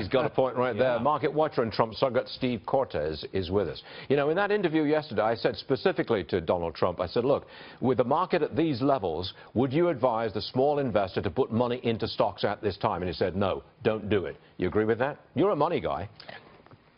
He's got a point right there. Market watcher and Trump surrogate Steve Cortes is with us. You know, in that interview yesterday, I said specifically to Donald Trump, I said, look, with the market at these levels, would you advise the small investor to put money into stocks at this time? And he said, no, don't do it. You agree with that? You're a money guy.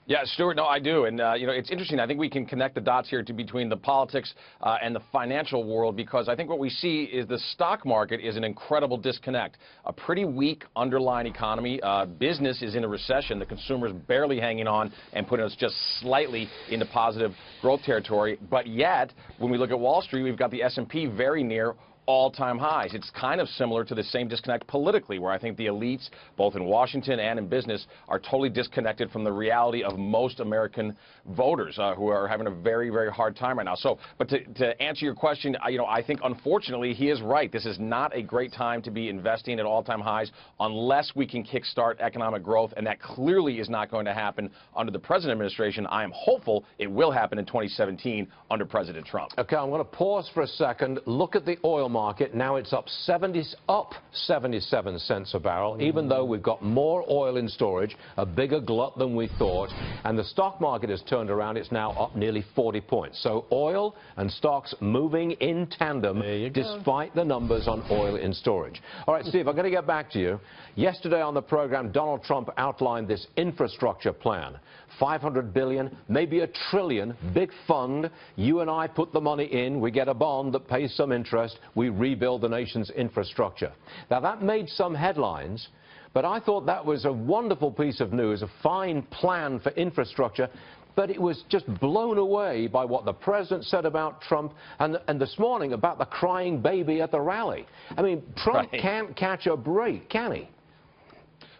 Yeah, Stuart, no, I do. And, you know, it's interesting. I think we can connect the dots here between the politics and the financial world, because I think what we see is the stock market is an incredible disconnect. A pretty weak underlying economy. Business is in a recession. The consumer's barely hanging on and putting us just slightly into positive growth territory. But yet, when we look at Wall Street, we've got the S&P very near all-time highs. It's kind of similar to the same disconnect politically, where I think the elites, both in Washington and in business, are totally disconnected from the reality of most American voters who are having a very, very hard time right now. So, but to answer your question, you know, I think unfortunately he is right. This is not a great time to be investing at all-time highs unless we can kickstart economic growth, and that clearly is not going to happen under the present administration. I am hopeful it will happen in 2017 under President Trump. Okay, I'm going to pause for a second. Look at the oil market. Now it's up 77 cents a barrel, even though we've got more oil in storage, a bigger glut than we thought. And the stock market has turned around. It's now up nearly 40 points. So oil and stocks moving in tandem despite the numbers on oil in storage. All right, Steve, I'm going to get back to you. Yesterday on the program, Donald Trump outlined this infrastructure plan. $500 billion, maybe $1 trillion, big fund. You and I put the money in. We get a bond that pays some interest. We rebuild the nation's infrastructure. Now, that made some headlines, but I thought that was a wonderful piece of news, a fine plan for infrastructure. But it was just blown away by what the president said about Trump and this morning about the crying baby at the rally. I mean, Trump can't catch a break, can he?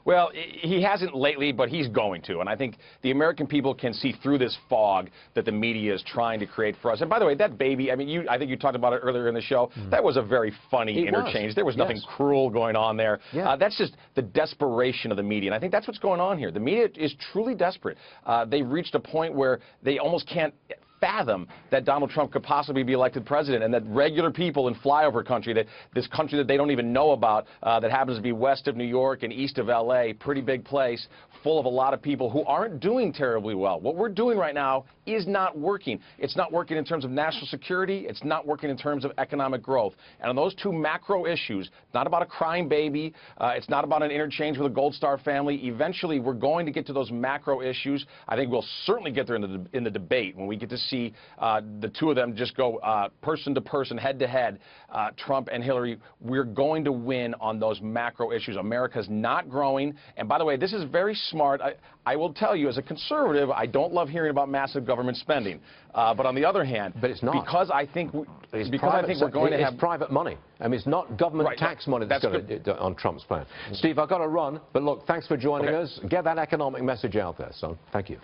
Well, he hasn't lately, but he's going to. And I think the American people can see through this fog that the media is trying to create for us. And by the way, that baby, I mean, I think you talked about it earlier in the show. That was a very funny interchange. There was nothing cruel going on there. That's just the desperation of the media. And I think that's what's going on here. The media is truly desperate. They've reached a point where they almost can't fathom that Donald Trump could possibly be elected president, and that regular people in flyover country, that this country that they don't even know about, that happens to be west of New York and east of L.A., pretty big place, full of a lot of people who aren't doing terribly well. What we're doing right now is not working. It's not working in terms of national security. It's not working in terms of economic growth. And on those two macro issues, not about a crying baby, it's not about an interchange with a Gold Star family. Eventually, we're going to get to those macro issues. I think we'll certainly get there in the debate when we get to see the two of them just go person to person, head to head, Trump and Hillary. We're going to win on those macro issues. America's not growing. And by the way, this is very smart. I will tell you, as a conservative, I don't love hearing about massive government spending. But on the other hand, it's not. Because I think we're going to have private money. I mean, it's not government tax money that's going to on Trump's plan. Steve, I've got to run. But look, thanks for joining us. Get that economic message out there, son. Thank you.